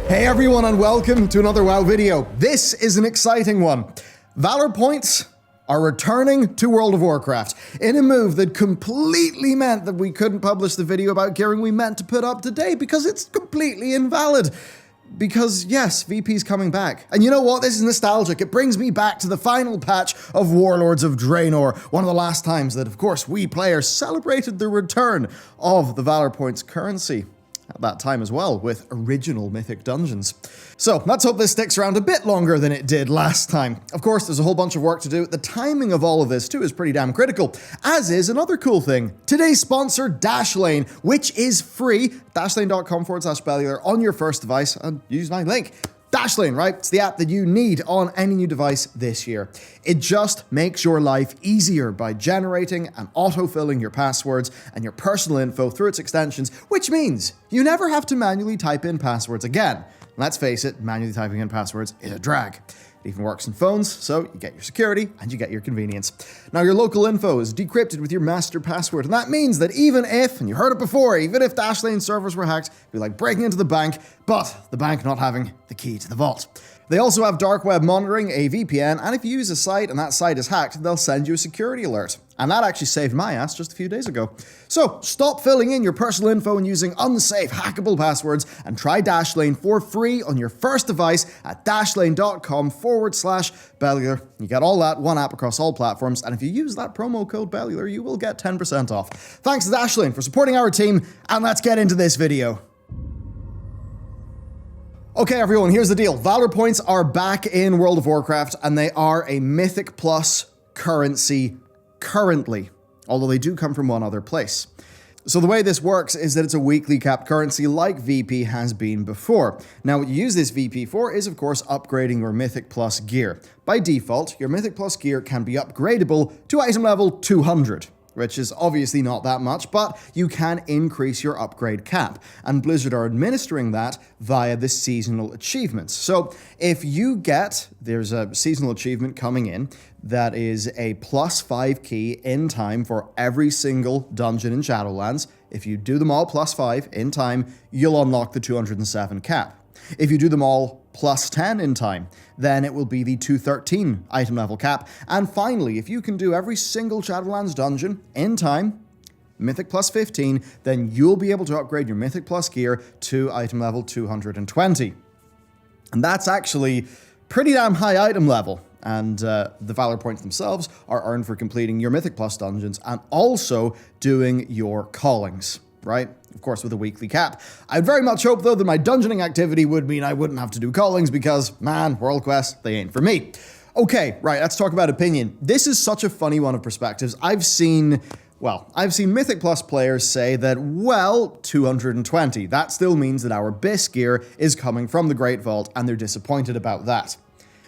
Hey everyone and welcome to another WoW video. This is an exciting one. Valor points are returning to World of Warcraft in a move that completely meant that we couldn't publish the video about gearing we meant to put up today because it's completely invalid. Because yes, VP's coming back. And you know what? This is nostalgic. It brings me back to the final patch of Warlords of Draenor, one of the last times that, of course, we players celebrated the return of the Valor points currency. At that time as well, with original Mythic dungeons. So, let's hope this sticks around a bit longer than it did last time. Of course, there's a whole bunch of work to do. The timing of all of this, too, is pretty damn critical, as is another cool thing. Today's sponsor, Dashlane, which is free. Dashlane.com/Bellular on your first device, and use my link. Dashlane, right? It's the app that you need on any new device this year. It just makes your life easier by generating and autofilling your passwords and your personal info through its extensions, which means you never have to manually type in passwords again. Let's face it, manually typing in passwords is a drag. It even works on phones, so you get your security and you get your convenience. Now, your local info is decrypted with your master password, and that means that even if, and you heard it before, even if Dashlane servers were hacked, it'd be like breaking into the bank, but the bank not having the key to the vault. They also have dark web monitoring, a VPN, and if you use a site and that site is hacked, they'll send you a security alert. And that actually saved my ass just a few days ago. So stop filling in your personal info and using unsafe, hackable passwords and try Dashlane for free on your first device at dashlane.com/Bellular. You get all that, one app across all platforms, and if you use that promo code Bellular, you will get 10% off. Thanks to Dashlane for supporting our team, and let's get into this video. Okay, everyone, here's the deal. Valor points are back in World of Warcraft, and they are a Mythic Plus currency currently, although they do come from one other place. So the way this works is that it's a weekly capped currency like VP has been before. Now, what you use this VP for is, of course, upgrading your Mythic Plus gear. By default, your Mythic Plus gear can be upgradable to item level 200. Which is obviously not that much, but you can increase your upgrade cap, and Blizzard are administering that via the seasonal achievements. So if you there's a seasonal achievement coming in that is a +5 key in time for every single dungeon in Shadowlands. If you do them all +5 in time, you'll unlock the 207 cap. If you do them all +10 in time, then it will be the 213 item level cap. And finally, if you can do every single Shadowlands dungeon in time, Mythic +15, then you'll be able to upgrade your Mythic Plus gear to item level 220. And that's actually pretty damn high item level. And the Valor points themselves are earned for completing your Mythic Plus dungeons and also doing your callings, right? Of course, with a weekly cap. I'd very much hope, though, that my dungeoning activity would mean I wouldn't have to do callings because, man, World Quests, they ain't for me. Okay, right, let's talk about opinion. This is such a funny one of perspectives. I've seen Mythic Plus players say that, well, 220. That still means that our BIS gear is coming from the Great Vault, and they're disappointed about that.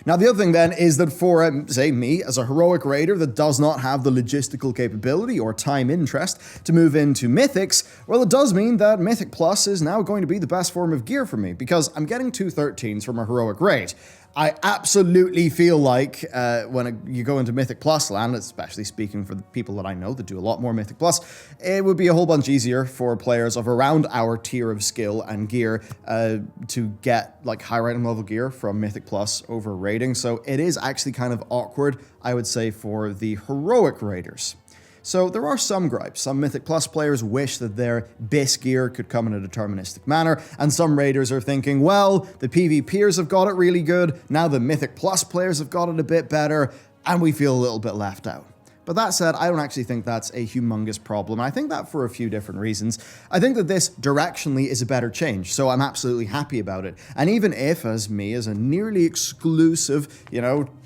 Now, the other thing then is that for, say, me, as a heroic raider that does not have the logistical capability or time interest to move into Mythics, well, it does mean that Mythic Plus is now going to be the best form of gear for me, because I'm getting 213s from a heroic raid. I absolutely feel like when you go into Mythic Plus land, especially speaking for the people that I know that do a lot more Mythic Plus, it would be a whole bunch easier for players of around our tier of skill and gear to get like higher item level gear from Mythic Plus over raiding. So it is actually kind of awkward, I would say, for the heroic raiders. So there are some gripes. Some Mythic Plus players wish that their BIS gear could come in a deterministic manner, and some raiders are thinking, well, the PvPers have got it really good, now the Mythic Plus players have got it a bit better, and we feel a little bit left out. But that said, I don't actually think that's a humongous problem. I think that for a few different reasons. I think that this directionally is a better change, so I'm absolutely happy about it. And even if, as a nearly exclusive,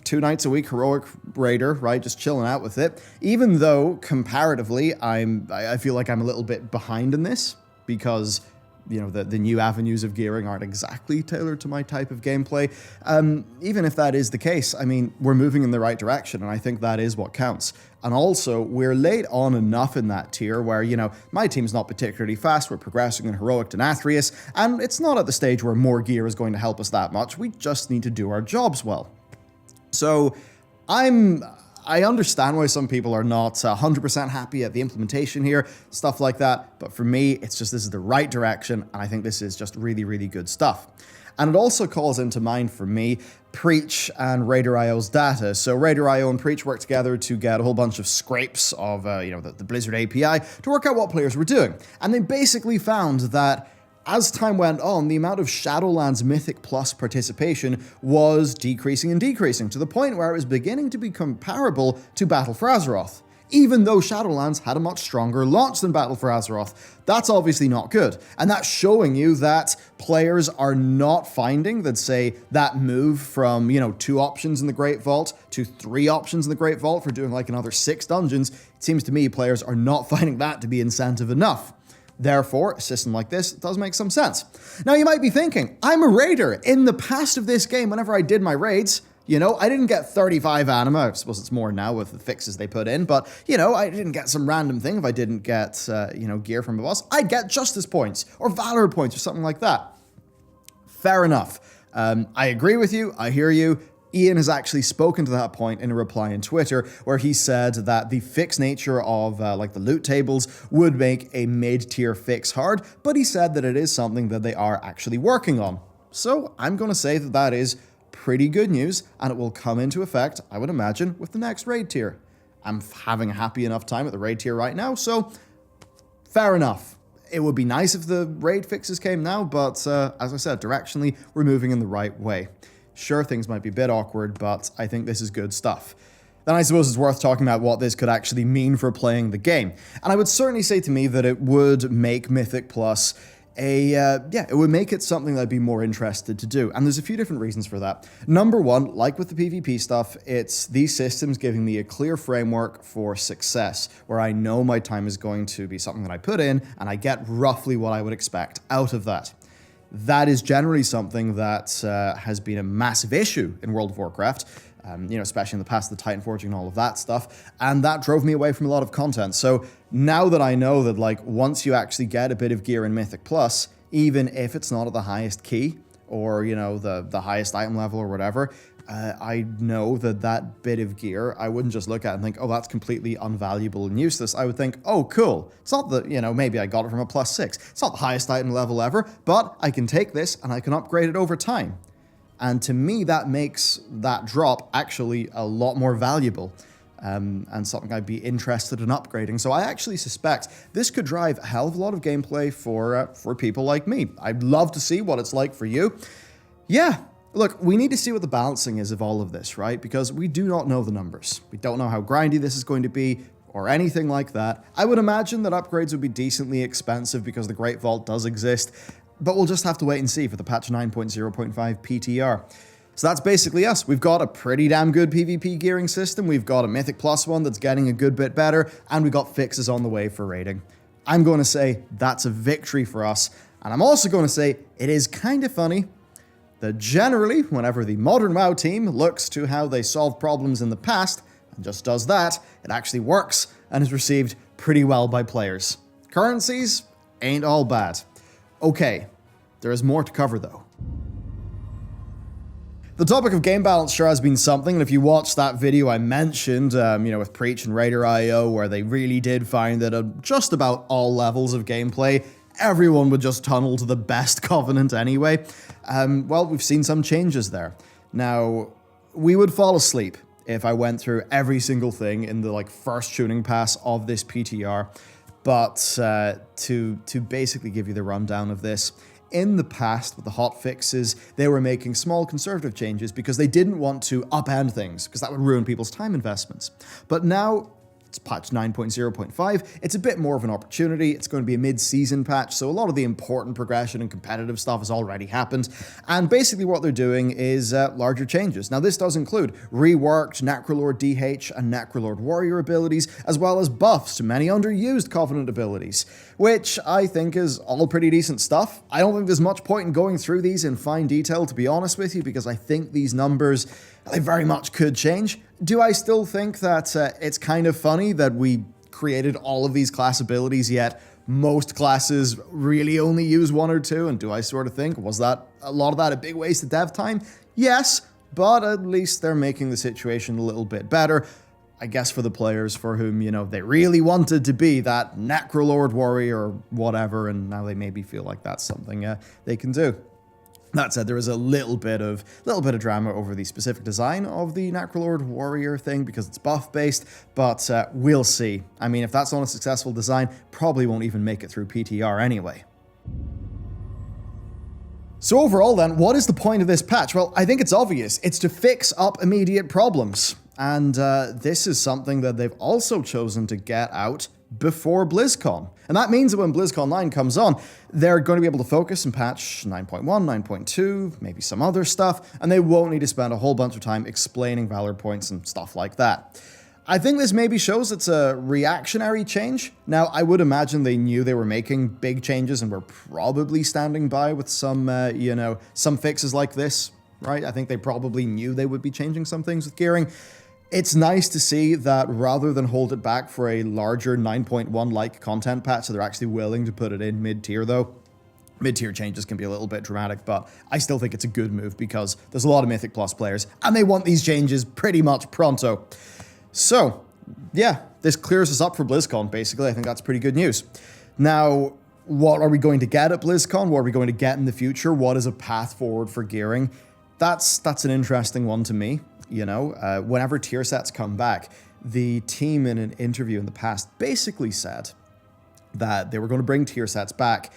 2 nights a week heroic raider, right, just chilling out with it, even though comparatively I feel like I'm a little bit behind in this, because the new avenues of gearing aren't exactly tailored to my type of gameplay. Even if that is the case, I mean, we're moving in the right direction, and I think that is what counts. And also, we're late on enough in that tier where, my team's not particularly fast, we're progressing in Heroic to Nathrius, and it's not at the stage where more gear is going to help us that much, we just need to do our jobs well. So, I understand why some people are not 100% happy at the implementation here, stuff like that, but for me, it's just this is the right direction, and I think this is just really, really good stuff. And it also calls into mind for me Preach and Raider.io's data. So Raider.io and Preach worked together to get a whole bunch of scrapes of the Blizzard API to work out what players were doing. And they basically found that as time went on, the amount of Shadowlands Mythic Plus participation was decreasing and decreasing to the point where it was beginning to be comparable to Battle for Azeroth, even though Shadowlands had a much stronger launch than Battle for Azeroth. That's obviously not good. And that's showing you that players are not finding that, say, that move from, 2 options in the Great Vault to 3 options in the Great Vault for doing like another 6 dungeons. It seems to me players are not finding that to be incentive enough. Therefore, a system like this does make some sense. Now, you might be thinking, I'm a raider. In the past of this game, whenever I did my raids, I didn't get 35 anima. I suppose it's more now with the fixes they put in, but, I didn't get some random thing if I didn't get, gear from a boss. I'd get justice points or valor points or something like that. Fair enough. I agree with you. I hear you. Ian has actually spoken to that point in a reply on Twitter, where he said that the fixed nature of the loot tables would make a mid-tier fix hard, but he said that it is something that they are actually working on. So I'm going to say that that is pretty good news, and it will come into effect, I would imagine, with the next raid tier. I'm having a happy enough time at the raid tier right now, so fair enough. It would be nice if the raid fixes came now, but as I said, directionally, we're moving in the right way. Sure, things might be a bit awkward, but I think this is good stuff. Then I suppose it's worth talking about what this could actually mean for playing the game. And I would certainly say to me that it would make Mythic Plus it would make it something that I'd be more interested to do. And there's a few different reasons for that. Number one, like with the PvP stuff, it's these systems giving me a clear framework for success, where I know my time is going to be something that I put in, and I get roughly what I would expect out of that. That is generally something that has been a massive issue in World of Warcraft, especially in the past, the Titan Forging and all of that stuff, and that drove me away from a lot of content. So now that I know that, once you actually get a bit of gear in Mythic Plus, even if it's not at the highest key, or, the highest item level or whatever, I know that bit of gear, I wouldn't just look at it and think, oh, that's completely unvaluable and useless. I would think, oh, cool. It's not that, maybe I got it from a +6. It's not the highest item level ever, but I can take this and I can upgrade it over time. And to me, that makes that drop actually a lot more valuable, and something I'd be interested in upgrading. So I actually suspect this could drive a hell of a lot of gameplay for people like me. I'd love to see what it's like for you. Yeah. Look, we need to see what the balancing is of all of this, right? Because we do not know the numbers. We don't know how grindy this is going to be or anything like that. I would imagine that upgrades would be decently expensive because the Great Vault does exist, but we'll just have to wait and see for the patch 9.0.5 PTR. So that's basically us. We've got a pretty damn good PvP gearing system. We've got a Mythic Plus one that's getting a good bit better, and we've got fixes on the way for raiding. I'm going to say that's a victory for us, and I'm also going to say it is kind of funny that generally, whenever the modern WoW team looks to how they solved problems in the past and just does that, it actually works and is received pretty well by players. Currencies ain't all bad. Okay, there is more to cover though. The topic of game balance sure has been something, and if you watched that video I mentioned, with Preach and Raider.io, where they really did find that at just about all levels of gameplay, everyone would just tunnel to the best Covenant anyway. Well, we've seen some changes there. Now, we would fall asleep if I went through every single thing in the first tuning pass of this PTR, but to basically give you the rundown of this, in the past with the hot fixes, they were making small conservative changes because they didn't want to upend things, because that would ruin people's time investments. But now, it's patch 9.0.5. It's a bit more of an opportunity. It's going to be a mid-season patch, so a lot of the important progression and competitive stuff has already happened. And basically what they're doing is larger changes. Now this does include reworked Necrolord DH and Necrolord Warrior abilities, as well as buffs to many underused Covenant abilities, which I think is all pretty decent stuff. I don't think there's much point in going through these in fine detail, to be honest with you, because I think these numbers, they very much could change. Do I still think that it's kind of funny that we created all of these class abilities, yet most classes really only use 1 or 2? And do I sort of think, was that a lot of that a big waste of dev time? Yes, but at least they're making the situation a little bit better. I guess for the players for whom, they really wanted to be that Necrolord Warrior or whatever, and now they maybe feel like that's something they can do. That said, there is a little bit of drama over the specific design of the Necrolord Warrior thing because it's buff-based, but we'll see. I mean, if that's not a successful design, probably won't even make it through PTR anyway. So overall then, what is the point of this patch? Well, I think it's obvious. It's to fix up immediate problems. And this is something that they've also chosen to get out before BlizzCon. And that means that when BlizzCon 9 comes on, they're going to be able to focus and patch 9.1, 9.2, maybe some other stuff, and they won't need to spend a whole bunch of time explaining Valor points and stuff like that. I think this maybe shows it's a reactionary change. Now, I would imagine they knew they were making big changes and were probably standing by with some, some fixes like this, right? I think they probably knew they would be changing some things with gearing. It's nice to see that rather than hold it back for a larger 9.1-like content patch, so they're actually willing to put it in mid-tier, though. Mid-tier changes can be a little bit dramatic, but I still think it's a good move because there's a lot of Mythic Plus players, and they want these changes pretty much pronto. So, yeah, this clears us up for BlizzCon, basically. I think that's pretty good news. Now, what are we going to get at BlizzCon? What are we going to get in the future? What is a path forward for gearing? That's an interesting one to me. You know, whenever tier sets come back, the team in an interview in the past basically said that they were going to bring tier sets back,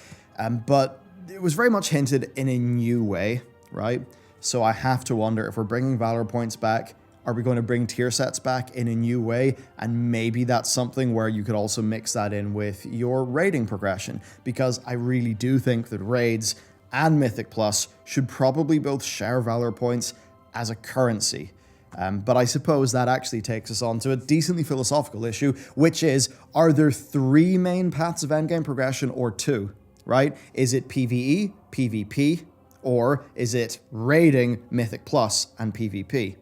but it was very much hinted in a new way, right? So I have to wonder if we're bringing Valor points back, are we going to bring tier sets back in a new way? And maybe that's something where you could also mix that in with your raiding progression, because I really do think that raids and Mythic Plus should probably both share Valor points as a currency. But I suppose that actually takes us on to a decently philosophical issue, which is, are there 3 main paths of endgame progression or 2, right? Is it PvE, PvP, or is it raiding, Mythic Plus, and PvP?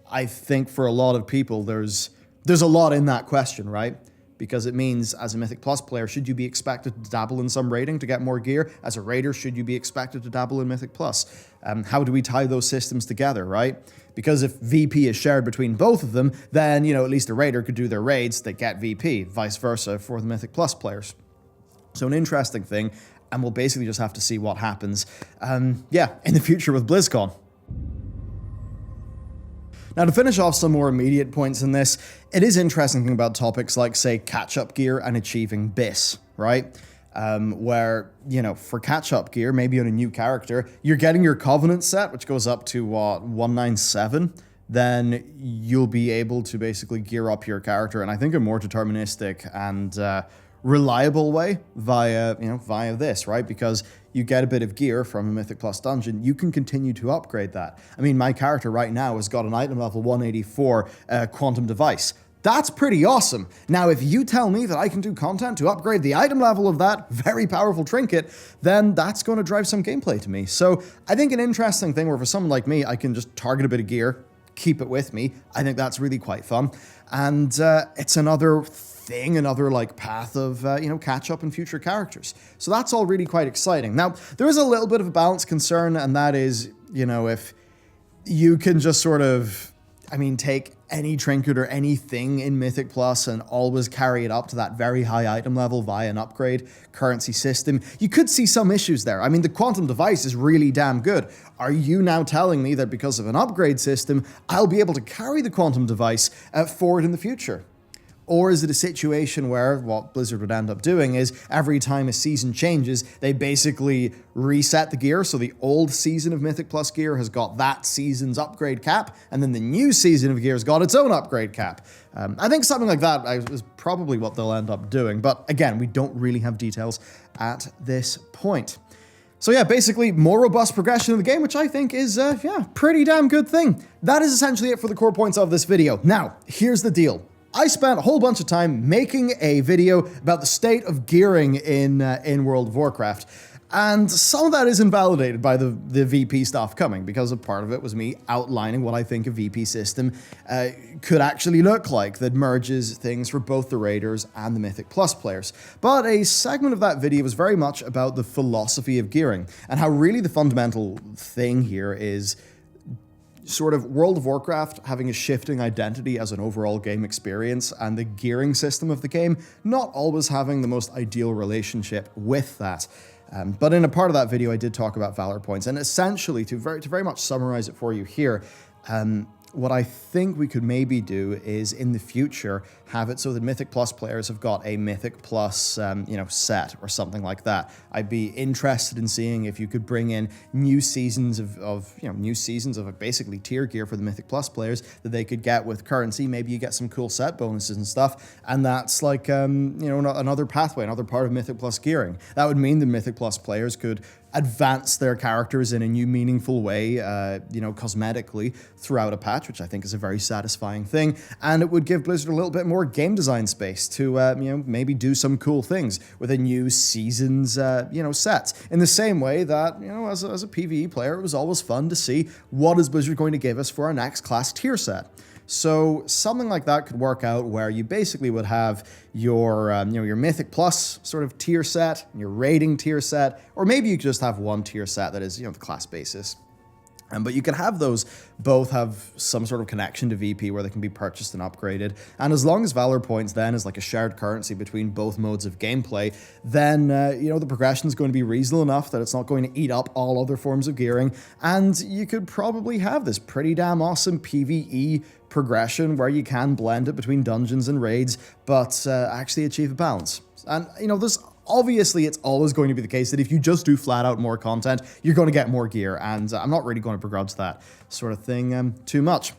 I think for a lot of people, there's a lot in that question, right? Because it means, as a Mythic Plus player, should you be expected to dabble in some raiding to get more gear? As a raider, should you be expected to dabble in Mythic Plus? How do we tie those systems together, right? Because if VP is shared between both of them, then, at least a raider could do their raids that get VP, vice versa for the Mythic Plus players. So an interesting thing, and we'll basically just have to see what happens, in the future with BlizzCon. Now, to finish off some more immediate points in this, it is interesting thinking about topics like, say, catch-up gear and achieving BIS, right? Where, for catch-up gear, maybe on a new character, you're getting your Covenant set, which goes up to, 197, then you'll be able to basically gear up your character, and I think a more deterministic and reliable way via this, right? Because you get a bit of gear from a Mythic Plus dungeon, you can continue to upgrade that. I mean, my character right now has got an item level 184 quantum device. That's pretty awesome. Now, if you tell me that I can do content to upgrade the item level of that very powerful trinket, then that's going to drive some gameplay to me. So I think an interesting thing where for someone like me, I can just target a bit of gear, keep it with me. I think that's really quite fun. And it's another path of, catch up in future characters. So that's all really quite exciting. Now, there is a little bit of a balance concern, and that is, if you can just sort of, take any trinket or anything in Mythic Plus and always carry it up to that very high item level via an upgrade currency system, you could see some issues there. The quantum device is really damn good. Are you now telling me that because of an upgrade system, I'll be able to carry the quantum device forward in the future? Or is it a situation where what Blizzard would end up doing is every time a season changes, they basically reset the gear, so the old season of Mythic Plus gear has got that season's upgrade cap, and then the new season of gear has got its own upgrade cap. I think something like that is probably what they'll end up doing, but again, we don't really have details at this point. So yeah, basically more robust progression of the game, which I think is, pretty damn good thing. That is essentially it for the core points of this video. Now, here's the deal. I spent a whole bunch of time making a video about the state of gearing in World of Warcraft, and some of that is invalidated by the VP stuff coming, because a part of it was me outlining what I think a VP system could actually look like that merges things for both the Raiders and the Mythic Plus players. But a segment of that video was very much about the philosophy of gearing, and how really the fundamental thing here is sort of World of Warcraft having a shifting identity as an overall game experience, and the gearing system of the game not always having the most ideal relationship with that. But in a part of that video, I did talk about Valor points, and essentially, to very much summarize it for you here, what I think we could maybe do is, in the future, have it so that Mythic Plus players have got a Mythic Plus, set or something like that. I'd be interested in seeing if you could bring in new seasons of basically tier gear for the Mythic Plus players that they could get with currency. Maybe you get some cool set bonuses and stuff, and that's like, another pathway, another part of Mythic Plus gearing. That would mean the Mythic Plus players could advance their characters in a new meaningful way, cosmetically throughout a patch, which I think is a very satisfying thing. And it would give Blizzard a little bit more game design space to, maybe do some cool things with a new season's, sets. In the same way that, as a PvE player, it was always fun to see what is Blizzard going to give us for our next class tier set. So something like that could work out where you basically would have your, your Mythic Plus sort of tier set, your rating tier set, or maybe you could just have one tier set that is, the class basis. But you can have those both have some sort of connection to VP where they can be purchased and upgraded. And as long as Valor points then is like a shared currency between both modes of gameplay, then, the progression is going to be reasonable enough that it's not going to eat up all other forms of gearing. And you could probably have this pretty damn awesome PvE progression where you can blend it between dungeons and raids, but actually achieve a balance. And, there's obviously, it's always going to be the case that if you just do flat out more content, you're going to get more gear, and I'm not really going to begrudge that sort of thing too much.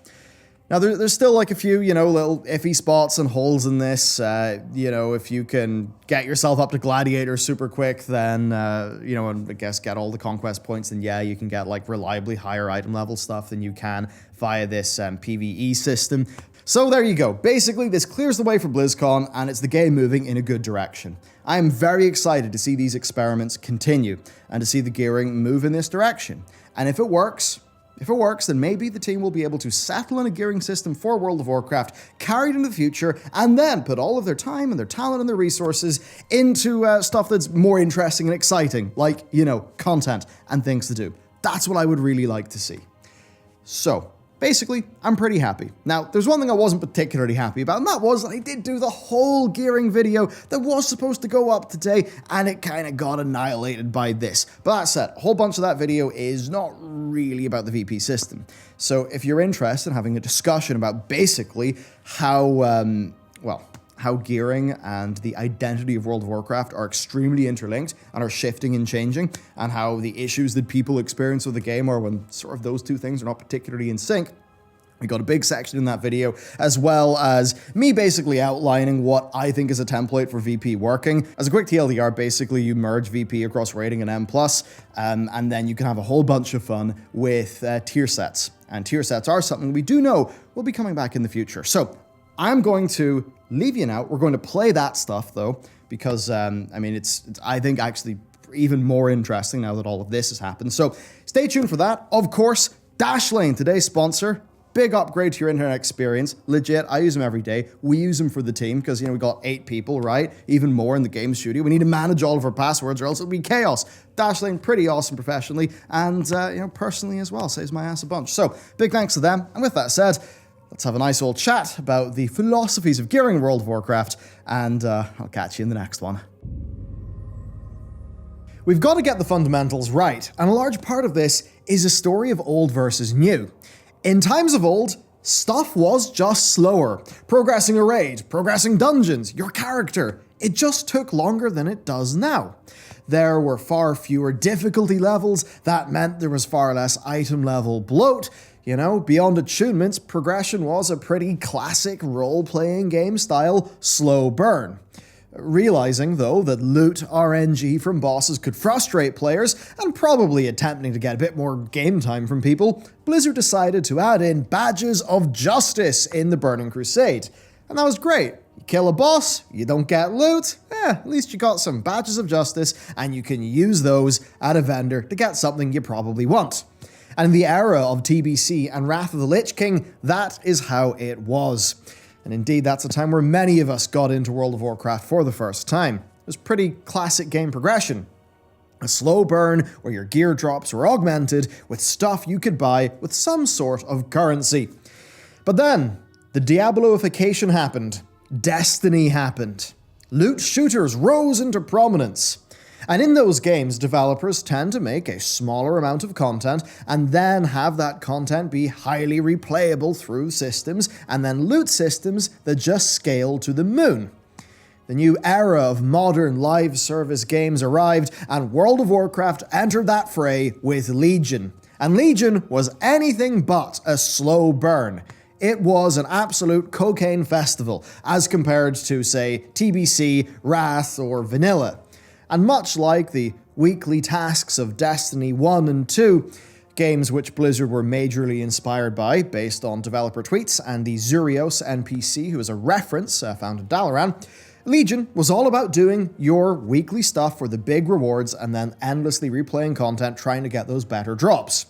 Now, there's still like a few, little iffy spots and holes in this. If you can get yourself up to Gladiator super quick, then, and I guess get all the conquest points, then yeah, you can get like reliably higher item level stuff than you can via this PvE system. So there you go. Basically, this clears the way for BlizzCon, and it's the game moving in a good direction. I am very excited to see these experiments continue, and to see the gearing move in this direction. And if it works, then maybe the team will be able to settle on a gearing system for World of Warcraft, carry it into the future, and then put all of their time and their talent and their resources into stuff that's more interesting and exciting, like, content and things to do. That's what I would really like to see. So, basically, I'm pretty happy. Now, there's one thing I wasn't particularly happy about, and that was that I did do the whole gearing video that was supposed to go up today, and it kind of got annihilated by this. But that said, a whole bunch of that video is not really about the VP system. So if you're interested in having a discussion about basically how gearing and the identity of World of Warcraft are extremely interlinked and are shifting and changing, and how the issues that people experience with the game are when sort of those two things are not particularly in sync, we got a big section in that video, as well as me basically outlining what I think is a template for VP working. As a quick TLDR, basically you merge VP across rating and M+, and then you can have a whole bunch of fun with tier sets. And tier sets are something we do know will be coming back in the future. So I'm going to leave you now. We're going to play that stuff, though, because, it's I think, actually even more interesting now that all of this has happened. So stay tuned for that. Of course, Dashlane, today's sponsor. Big upgrade to your internet experience. Legit, I use them every day. We use them for the team because, we got 8 people, right? Even more in the game studio. We need to manage all of our passwords or else it'll be chaos. Dashlane, pretty awesome professionally and, personally as well. Saves my ass a bunch. So big thanks to them. And with that said, let's have a nice old chat about the philosophies of gearing World of Warcraft, and I'll catch you in the next one. We've got to get the fundamentals right, and a large part of this is a story of old versus new. In times of old, stuff was just slower. Progressing a raid, progressing dungeons, your character, it just took longer than it does now. There were far fewer difficulty levels, that meant there was far less item level bloat. Beyond attunements, progression was a pretty classic role-playing game style slow burn. Realizing, though, that loot RNG from bosses could frustrate players, and probably attempting to get a bit more game time from people, Blizzard decided to add in badges of justice in the Burning Crusade. And that was great. You kill a boss, you don't get loot, at least you got some badges of justice, and you can use those at a vendor to get something you probably want. And in the era of TBC and Wrath of the Lich King, that is how it was. And indeed, that's a time where many of us got into World of Warcraft for the first time. It was pretty classic game progression. A slow burn where your gear drops were augmented with stuff you could buy with some sort of currency. But then, the Diabloification happened. Destiny happened. Loot shooters rose into prominence. And in those games, developers tend to make a smaller amount of content and then have that content be highly replayable through systems and then loot systems that just scale to the moon. The new era of modern live service games arrived, and World of Warcraft entered that fray with Legion. And Legion was anything but a slow burn. It was an absolute cocaine festival, as compared to, say, TBC, Wrath, or Vanilla. And much like the weekly tasks of Destiny 1 and 2, games which Blizzard were majorly inspired by, based on developer tweets and the Zurios NPC, who is a reference found in Dalaran, Legion was all about doing your weekly stuff for the big rewards and then endlessly replaying content trying to get those better drops.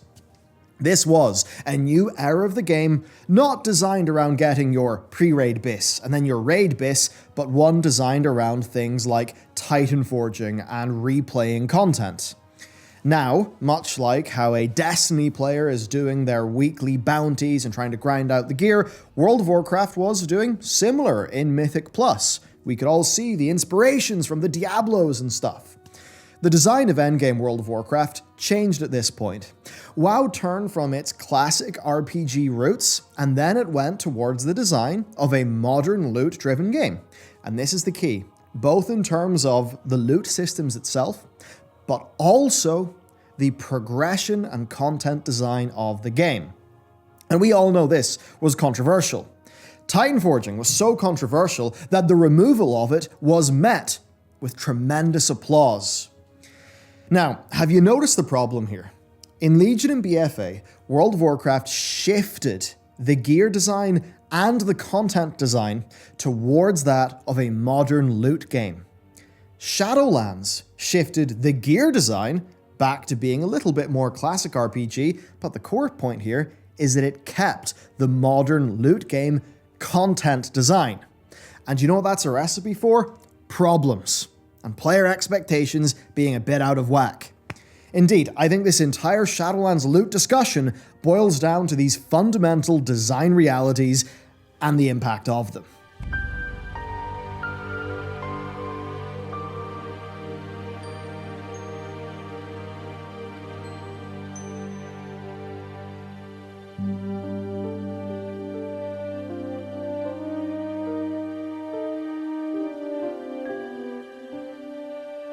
This was a new era of the game, not designed around getting your pre-raid bis and then your raid bis, but one designed around things like Titan forging and replaying content. Now, much like how a Destiny player is doing their weekly bounties and trying to grind out the gear, World of Warcraft was doing similar in Mythic Plus. We could all see the inspirations from the Diablos and stuff. The design of endgame World of Warcraft changed at this point. WoW turned from its classic RPG roots, and then it went towards the design of a modern loot-driven game. And this is the key, both in terms of the loot systems itself, but also the progression and content design of the game. And we all know this was controversial. Titan forging was so controversial that the removal of it was met with tremendous applause. Now, have you noticed the problem here? In Legion and BFA, World of Warcraft shifted the gear design and the content design towards that of a modern loot game. Shadowlands shifted the gear design back to being a little bit more classic RPG, but the core point here is that it kept the modern loot game content design. And you know what that's a recipe for? Problems. And player expectations being a bit out of whack. Indeed, I think this entire Shadowlands loot discussion boils down to these fundamental design realities and the impact of them.